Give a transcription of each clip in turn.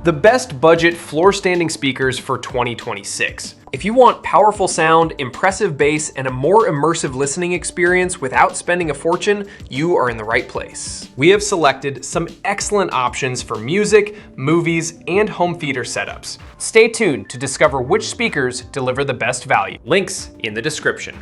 The best budget floor standing speakers for 2026. If you want powerful sound, impressive bass, and a more immersive listening experience without spending a fortune, you are in the right place. We have selected some excellent options for music, movies, and home theater setups. Stay tuned to discover which speakers deliver the best value. Links in the description.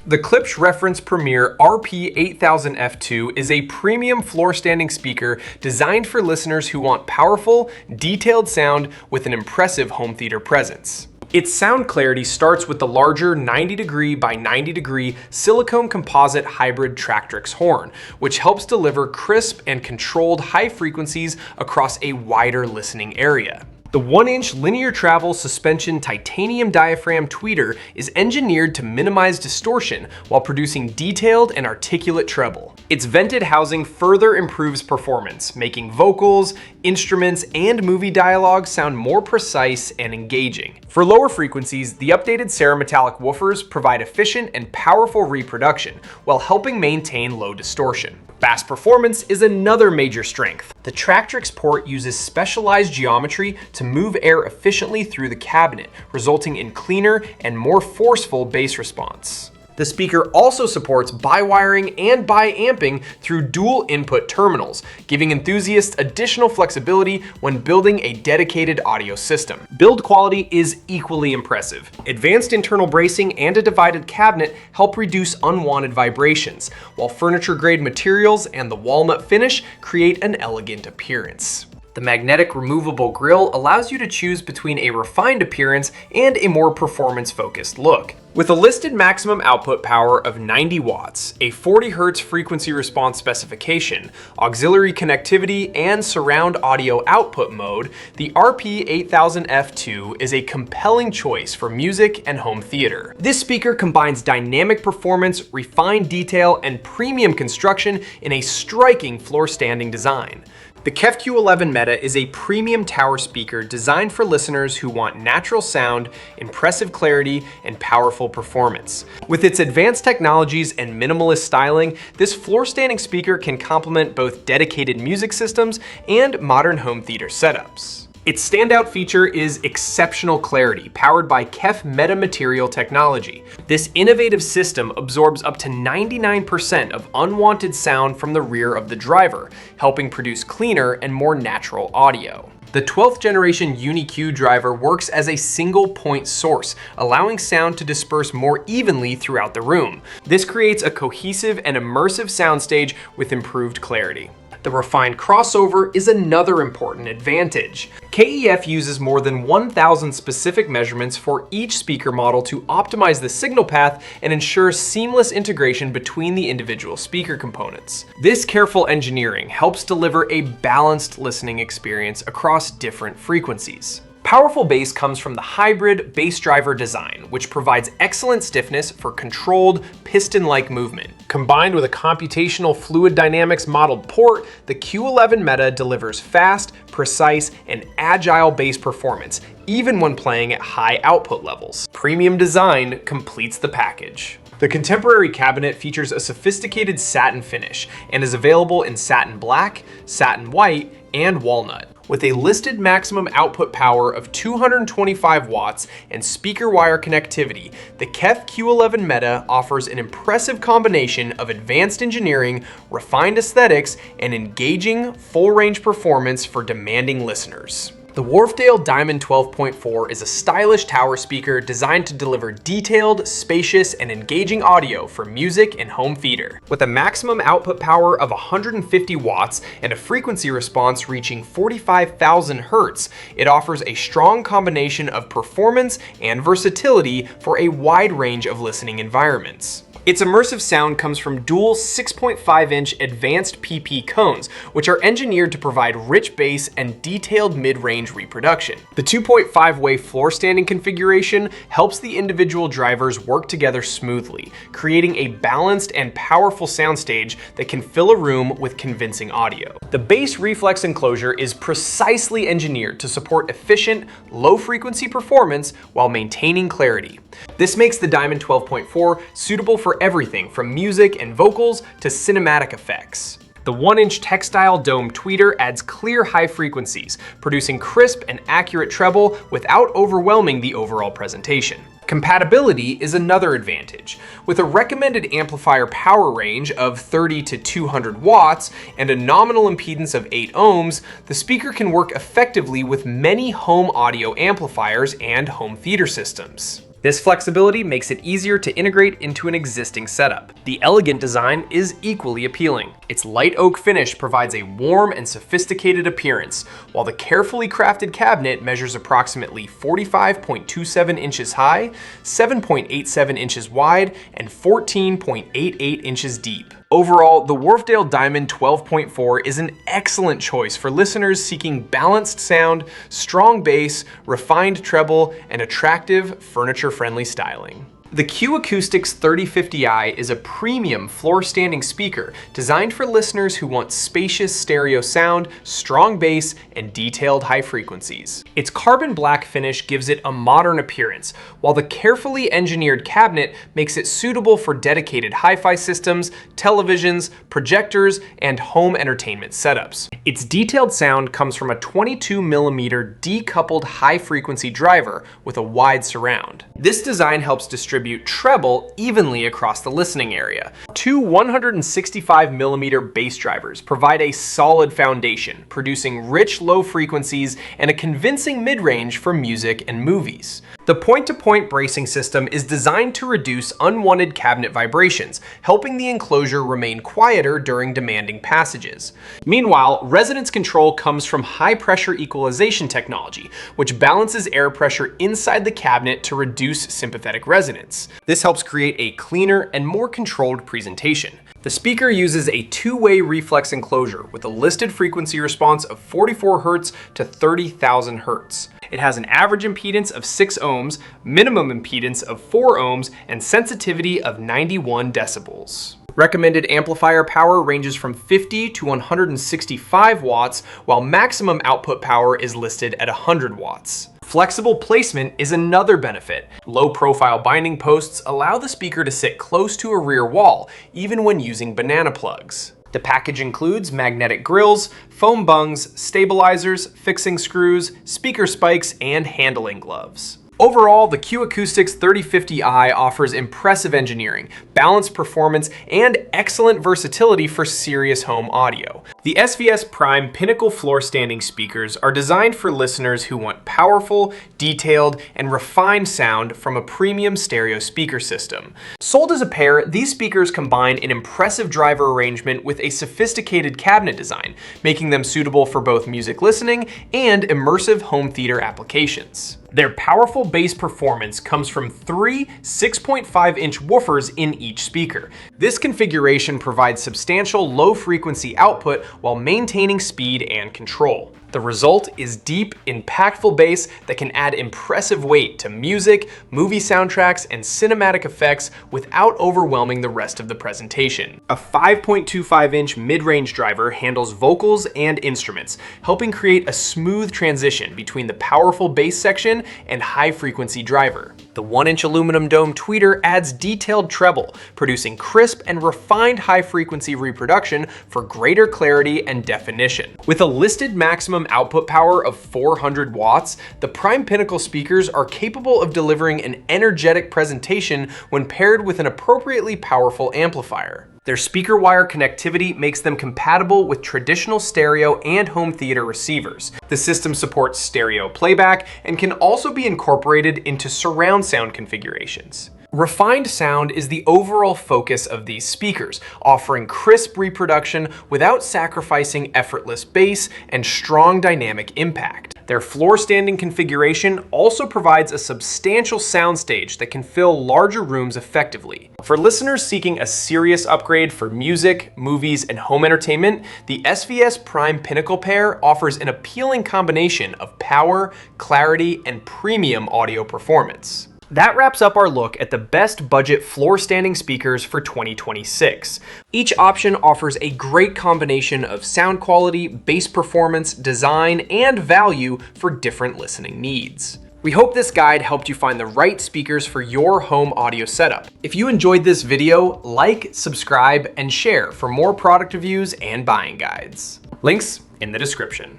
The Klipsch Reference Premier RP8000F2 is a premium floor standing speaker designed for listeners who want powerful, detailed sound with an impressive home theater presence. Its sound clarity starts with the larger 90° by 90° silicone composite hybrid Tractrix horn, which helps deliver crisp and controlled high frequencies across a wider listening area. The 1-inch linear travel suspension titanium diaphragm tweeter is engineered to minimize distortion while producing detailed and articulate treble. Its vented housing further improves performance, making vocals, instruments, and movie dialogue sound more precise and engaging. For lower frequencies, the updated cerametallic woofers provide efficient and powerful reproduction while helping maintain low distortion. Bass performance is another major strength. The Tractrix port uses specialized geometry to move air efficiently through the cabinet, resulting in cleaner and more forceful bass response. The speaker also supports bi-wiring and bi-amping through dual input terminals, giving enthusiasts additional flexibility when building a dedicated audio system. Build quality is equally impressive. Advanced internal bracing and a divided cabinet help reduce unwanted vibrations, while furniture-grade materials and the walnut finish create an elegant appearance. The magnetic removable grille allows you to choose between a refined appearance and a more performance-focused look. With a listed maximum output power of 90 watts, a 40 Hz frequency response specification, auxiliary connectivity, and surround audio output mode, the RP8000F2 is a compelling choice for music and home theater. This speaker combines dynamic performance, refined detail, and premium construction in a striking floor standing design. The Q11 Meta is a premium tower speaker designed for listeners who want natural sound, impressive clarity, and powerful performance. With its advanced technologies and minimalist styling, this floor-standing speaker can complement both dedicated music systems and modern home theater setups. Its standout feature is exceptional clarity, powered by metamaterial technology. This innovative system absorbs up to 99% of unwanted sound from the rear of the driver, helping produce cleaner and more natural audio. The 12th generation UniQ driver works as a single point source, allowing sound to disperse more evenly throughout the room. This creates a cohesive and immersive soundstage with improved clarity. The refined crossover is another important advantage. KEF uses more than 1,000 specific measurements for each speaker model to optimize the signal path and ensure seamless integration between the individual speaker components. This careful engineering helps deliver a balanced listening experience across different frequencies. Powerful bass comes from the hybrid bass driver design, which provides excellent stiffness for controlled, piston-like movement. Combined with a computational fluid dynamics modeled port, the Q11 Meta delivers fast, precise, and agile bass performance, even when playing at high output levels. Premium design completes the package. The contemporary cabinet features a sophisticated satin finish and is available in satin black, satin white, and walnut. With a listed maximum output power of 225 watts and speaker wire connectivity, the Q11 Meta offers an impressive combination of advanced engineering, refined aesthetics, and engaging full-range performance for demanding listeners. The Wharfedale Diamond 12.4 is a stylish tower speaker designed to deliver detailed, spacious, and engaging audio for music and home theater. With a maximum output power of 150 watts and a frequency response reaching 45,000 Hz, it offers a strong combination of performance and versatility for a wide range of listening environments. Its immersive sound comes from dual 6.5-inch advanced PP cones, which are engineered to provide rich bass and detailed mid-range reproduction. The 2.5-way floor standing configuration helps the individual drivers work together smoothly, creating a balanced and powerful soundstage that can fill a room with convincing audio. The bass reflex enclosure is precisely engineered to support efficient, low-frequency performance while maintaining clarity. This makes the Diamond 12.4 suitable for everything from music and vocals to cinematic effects. The 1-inch textile dome tweeter adds clear high frequencies, producing crisp and accurate treble without overwhelming the overall presentation. Compatibility is another advantage. With a recommended amplifier power range of 30 to 200 watts and a nominal impedance of 8 ohms, the speaker can work effectively with many home audio amplifiers and home theater systems. This flexibility makes it easier to integrate into an existing setup. The elegant design is equally appealing. Its light oak finish provides a warm and sophisticated appearance, while the carefully crafted cabinet measures approximately 45.27 inches high, 7.87 inches wide, and 14.88 inches deep. Overall, the Wharfedale Diamond 12.4 is an excellent choice for listeners seeking balanced sound, strong bass, refined treble, and attractive, furniture-friendly styling. The Acoustics 3050i is a premium floor-standing speaker designed for listeners who want spacious stereo sound, strong bass, and detailed high frequencies. Its carbon black finish gives it a modern appearance, while the carefully engineered cabinet makes it suitable for dedicated HiFi systems, televisions, projectors, and home entertainment setups. Its detailed sound comes from a 22mm decoupled high-frequency driver with a wide surround. This design helps distribute treble evenly across the listening area. Two 165mm bass drivers provide a solid foundation, producing rich low frequencies and a convincing mid-range for music and movies. The point-to-point bracing system is designed to reduce unwanted cabinet vibrations, helping the enclosure remain quieter during demanding passages. Meanwhile, resonance control comes from high-pressure equalization technology, which balances air pressure inside the cabinet to reduce sympathetic resonance. This helps create a cleaner and more controlled presentation. The speaker uses a two-way reflex enclosure with a listed frequency response of 44 Hz to 30,000 Hz. It has an average impedance of 6 ohms, minimum impedance of 4 ohms, and sensitivity of 91 decibels. Recommended amplifier power ranges from 50 to 165 watts, while maximum output power is listed at 100 watts. Flexible placement is another benefit. Low-profile binding posts allow the speaker to sit close to a rear wall, even when using banana plugs. The package includes magnetic grills, foam bungs, stabilizers, fixing screws, speaker spikes, and handling gloves. Overall, the Acoustics 3050i offers impressive engineering, balanced performance, and excellent versatility for serious home audio. The SVS Prime Pinnacle floor-standing speakers are designed for listeners who want powerful, detailed, and refined sound from a premium stereo speaker system. Sold as a pair, these speakers combine an impressive driver arrangement with a sophisticated cabinet design, making them suitable for both music listening and immersive home theater applications. Their powerful bass performance comes from three 6.5-inch woofers in each speaker. This configuration provides substantial low-frequency output while maintaining speed and control. The result is deep, impactful bass that can add impressive weight to music, movie soundtracks, and cinematic effects without overwhelming the rest of the presentation. A 5.25-inch mid-range driver handles vocals and instruments, helping create a smooth transition between the powerful bass section and high-frequency driver. The 1-inch aluminum dome tweeter adds detailed treble, producing crisp and refined high-frequency reproduction for greater clarity and definition. With a listed maximum output power of 400 watts, the Prime Pinnacle speakers are capable of delivering an energetic presentation when paired with an appropriately powerful amplifier. Their speaker wire connectivity makes them compatible with traditional stereo and home theater receivers. The system supports stereo playback and can also be incorporated into surround sound configurations. Refined sound is the overall focus of these speakers, offering crisp reproduction without sacrificing effortless bass and strong dynamic impact. Their floor-standing configuration also provides a substantial soundstage that can fill larger rooms effectively. For listeners seeking a serious upgrade for music, movies, and home entertainment, the SVS Prime Pinnacle pair offers an appealing combination of power, clarity, and premium audio performance. That wraps up our look at the best budget floor-standing speakers for 2026. Each option offers a great combination of sound quality, bass performance, design, and value for different listening needs. We hope this guide helped you find the right speakers for your home audio setup. If you enjoyed this video, like, subscribe, and share for more product reviews and buying guides. Links in the description.